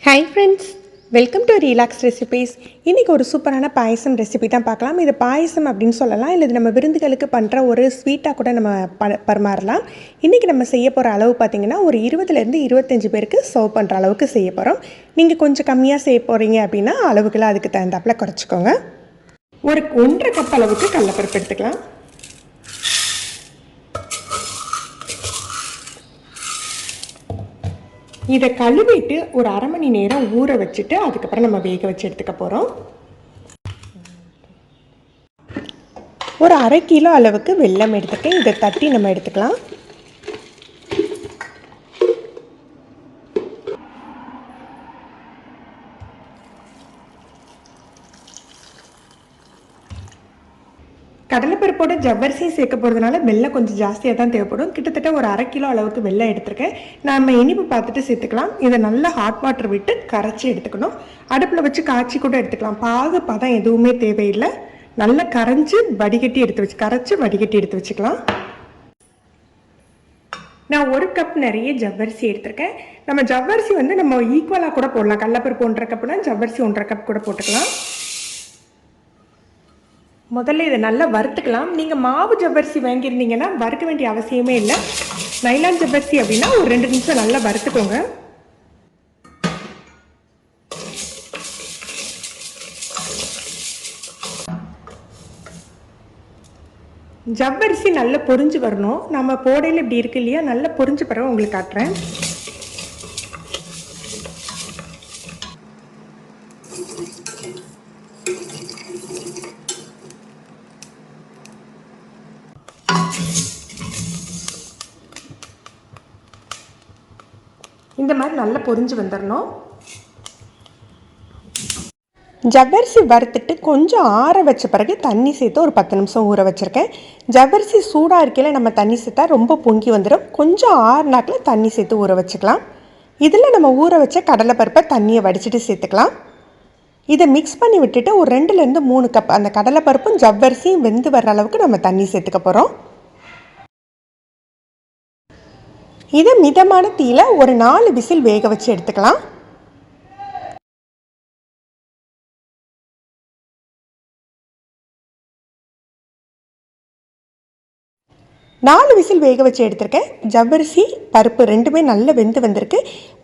Hi friends, welcome to relax recipes. இன்றைக்கி ஒரு சூப்பரான பாயசம் ரெசிபி தான் பார்க்கலாம். இது பாயசம் அப்படின்னு சொல்லலாம், இல்லை இது நம்ம விருந்துகளுக்கு பண்ணுற ஒரு ஸ்வீட்டாக கூட நம்ம பரிமாறலாம். இன்றைக்கி நம்ம செய்ய போகிற அளவு பார்த்திங்கன்னா ஒரு 20லேருந்து 25 பேருக்கு சர்வ் பண்ணுற அளவுக்கு செய்ய போகிறோம். நீங்கள் கொஞ்சம் கம்மியாக செய்ய போகிறீங்க அப்படின்னா அளவுக்குலாம் அதுக்கு தகுந்தாப்பில் குறைச்சிக்கோங்க. ஒரு 1.5 கப் அளவுக்கு கடலைப்பருப்பு எடுத்துக்கலாம். இதை கழுவிட்டு ஒரு அரை மணி நேரம் ஊற வச்சுட்டு அதுக்கப்புறம் நம்ம வேக வச்சு எடுத்துக்க போகிறோம். ஒரு 1/2 கிலோ அளவுக்கு வெல்லம் எடுத்துக்க இதை தட்டி நம்ம எடுத்துக்கலாம். கடலைப்பருப்போட ஜவ்வரிசியும் சேர்க்க போகிறதுனால வெல்லம் கொஞ்சம் ஜாஸ்தியாக தான் தேவைப்படும். கிட்டத்தட்ட ஒரு 1/2 கிலோ அளவுக்கு வெல்லம் எடுத்துருக்கேன். நம்ம இனிப்பு பார்த்துட்டு சேர்த்துக்கலாம். இதை நல்லா ஹாட் வாட்டர் விட்டு கரைச்சி எடுத்துக்கணும். அடுப்பில் வச்சு காய்ச்சி கூட எடுத்துக்கலாம். பதம் எதுவுமே தேவையில்லை. நல்லா கரைச்சி வடிகட்டி எடுத்து வச்சுக்கலாம். நான் 1 கப் நிறைய ஜவ்வரிசி எடுத்திருக்கேன். நம்ம ஜவ்வரிசி நம்ம ஈக்குவலாக கூட போடலாம். கடலைப்பருப்பு 1.5 கப்னா ஜவ்வரிசி 1.5 கப் கூட போட்டுக்கலாம். முதல்ல இதை நல்லா வறுத்துக்கலாம். நீங்கள் மாவு ஜவ்வரிசி வாங்கியிருந்தீங்கன்னா வறுக்க வேண்டிய அவசியமே இல்லை. நைலான் ஜவ்வரிசி அப்படின்னா ஒரு 2 நிமிஷம் நல்லா வறுத்துக்கோங்க. ஜவ்வரிசி நல்லா பொரிஞ்சு வரணும். நம்ம போடையில் இப்படி இருக்கு இல்லையா, நல்லா பொரிஞ்சு பிறகு உங்களுக்கு காட்டுறேன். இந்த மாதிரி நல்லா பொரிஞ்சு வந்துடணும். ஜவ்வரிசி வறுத்துட்டு கொஞ்சம் ஆற வச்ச பிறகு தண்ணி சேர்த்து ஒரு 10 நிமிஷம் ஊற வச்சுருக்கேன். ஜவ்வரிசி சூடாக இருக்கையில் நம்ம தண்ணி சேர்த்தா ரொம்ப பொங்கி வந்துடும். கொஞ்சம் ஆறுனாக்கில் தண்ணி சேர்த்து ஊற வச்சுக்கலாம். இதில் நம்ம ஊற வச்ச கடலைப்பருப்பை தண்ணியை வடிச்சிட்டு சேர்த்துக்கலாம். இதை மிக்ஸ் பண்ணி விட்டுட்டு ஒரு 2லேருந்து 3 கப் அந்த கடலைப்பருப்பும் ஜவ்வரிசியும் வெந்து வர்ற அளவுக்கு நம்ம தண்ணி சேர்த்துக்க போகிறோம். இதை மிதமான தீயில ஒரு 4 விசில் வேக வச்சு எடுத்துக்கலாம். நாலு விசில் வேக வச்சு எடுத்திருக்கேன். ஜவ்வரிசி பருப்பு ரெண்டுமே நல்லா வெந்து வந்திருக்கு.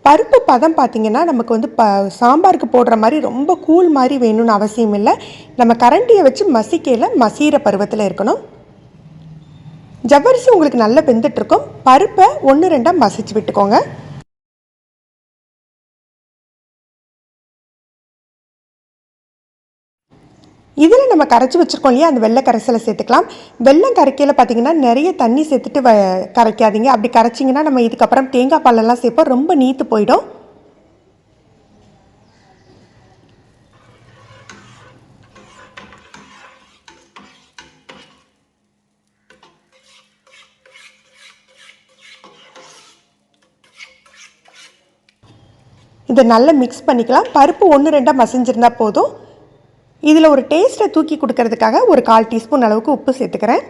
பருப்பு பதம் பார்த்திங்கன்னா நமக்கு சாம்பாருக்கு போடுற மாதிரி ரொம்ப கூழ் மாதிரி வேணும்னு அவசியம் இல்லை. நம்ம கரண்டியை வச்சு மசிக்கையில் மசீர பருவத்தில் இருக்கணும். ஜவ்வரிசி உங்களுக்கு நல்லா வெந்துட்டுருக்கும். பருப்பை 1-2 மசிச்சு விட்டுக்கோங்க. இதில் நம்ம கரைச்சி வச்சுருக்கோம் இல்லையா, அந்த வெள்ளை கரைசலை சேர்த்துக்கலாம். வெள்ளம் கரைக்கையில் பார்த்திங்கன்னா நிறைய தண்ணி சேர்த்துட்டு கரைக்காதீங்க. அப்படி கரைச்சிங்கன்னா நம்ம இதுக்கப்புறம் தேங்காய் பாலெல்லாம் சேர்ப்போம், ரொம்ப நீத்து போயிடும். இதை நல்லா மிக்ஸ் பண்ணிக்கலாம். பருப்பு 1-2 மசிஞ்சிருந்தால் போதும். இதில் ஒரு டேஸ்ட்டை தூக்கி கொடுக்கறதுக்காக ஒரு 1/4 டீஸ்பூன் அளவுக்கு உப்பு சேர்த்துக்கிறேன்.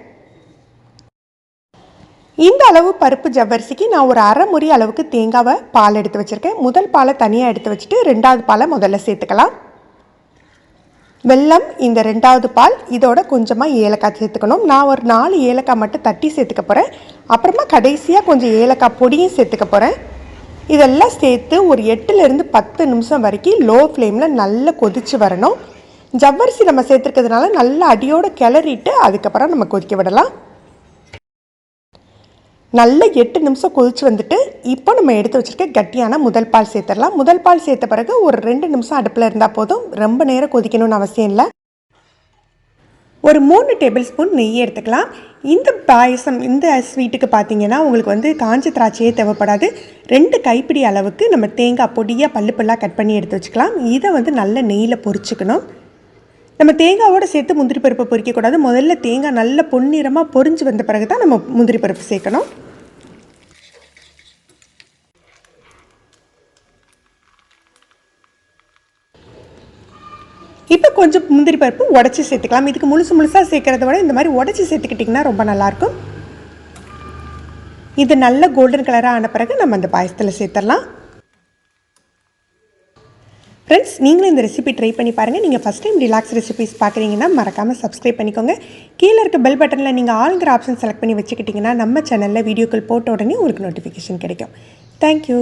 இந்த அளவு பருப்பு ஜவ்வரிசிக்கு நான் ஒரு அரை முறி அளவுக்கு தேங்காவை பால் எடுத்து வச்சுருக்கேன். முதல் பாலை தனியாக எடுத்து வச்சுட்டு 2வது பாலை முதல்ல சேர்த்துக்கலாம். வெல்லம் இந்த 2வது பால், இதோட கொஞ்சமாக ஏலக்காய் சேர்த்துக்கணும். நான் ஒரு 4 ஏலக்காய் மட்டும் தட்டி சேர்த்துக்க போகிறேன். அப்புறமா கடைசியாக கொஞ்சம் ஏலக்காய் பொடியும் சேர்த்துக்க போகிறேன். இதெல்லாம் சேர்த்து ஒரு 8லேருந்து 10 நிமிஷம் வரைக்கும் லோ ஃப்ளேமில் நல்லா கொதித்து வரணும். ஜவ்வரிசி நம்ம சேர்த்துருக்கிறதுனால நல்லா அடியோடு கிளறிட்டு அதுக்கப்புறம் நம்ம கொதிக்க விடலாம். நல்லா 8 நிமிஷம் கொதிச்சு வந்துட்டு இப்போ நம்ம எடுத்து வச்சுருக்க கட்டியான முதல் பால் சேர்த்துடலாம். முதல் பால் சேர்த்த பிறகு ஒரு 2 நிமிஷம் அடுப்பில் இருந்தால் போதும். ரொம்ப நேரம் கொதிக்கணும்னு அவசியம் இல்லை. ஒரு 3 டேபிள் ஸ்பூன் நெய் எடுத்துக்கலாம். இந்த பாயசம் இந்த ஸ்வீட்டுக்கு பார்த்திங்கன்னா உங்களுக்கு காஞ்ச திராட்சையே தேவைப்படாது. 2 கைப்பிடி அளவுக்கு நம்ம தேங்காய் பொடியாக பல்லாக கட் பண்ணி எடுத்து வச்சுக்கலாம். இதை நல்ல நெய்யில் பொரிச்சுக்கணும். நம்ம தேங்காவோடு சேர்த்து முந்திரி பருப்பை பொரிக்கக்கூடாது. முதல்ல தேங்காய் நல்ல பொன்னிறமாக பொரிஞ்சு வந்த பிறகு தான் நம்ம முந்திரி பருப்பு சேர்க்கணும். இப்போ கொஞ்சம் முந்திரி பருப்பு உடச்சி சேர்த்துக்கலாம். இதுக்கு முழுசாக சேர்க்கறத விட இந்த மாதிரி உடச்சி சேர்த்துக்கிட்டிங்கன்னா ரொம்ப நல்லாயிருக்கும். இது நல்ல கோல்டன் கலராக ஆன பிறகு நம்ம அந்த பாயசத்தில் சேர்த்துடலாம். ஃப்ரெண்ட்ஸ், நீங்களும் இந்த ரெசிபி ட்ரை பண்ணி பாருங்கள். நீங்கள் ஃபஸ்ட் டைம் ரிலாக்ஸ் ரெசிபிஸ் பார்க்குறீங்கன்னா மறக்காமல் சப்ஸ்கிரைப் பண்ணிக்கோங்க. கீழே இருக்க பெல் பட்டனில் நீங்கள் ஆளுங்கிற ஆப்ஷன் செலக்ட் பண்ணி வச்சுக்கிட்டிங்கன்னா நம்ம சேனலில் வீடியோக்கள் போட்ட உடனே உங்களுக்கு நோட்டிஃபிகேஷன் கிடைக்கும். தேங்க்யூ.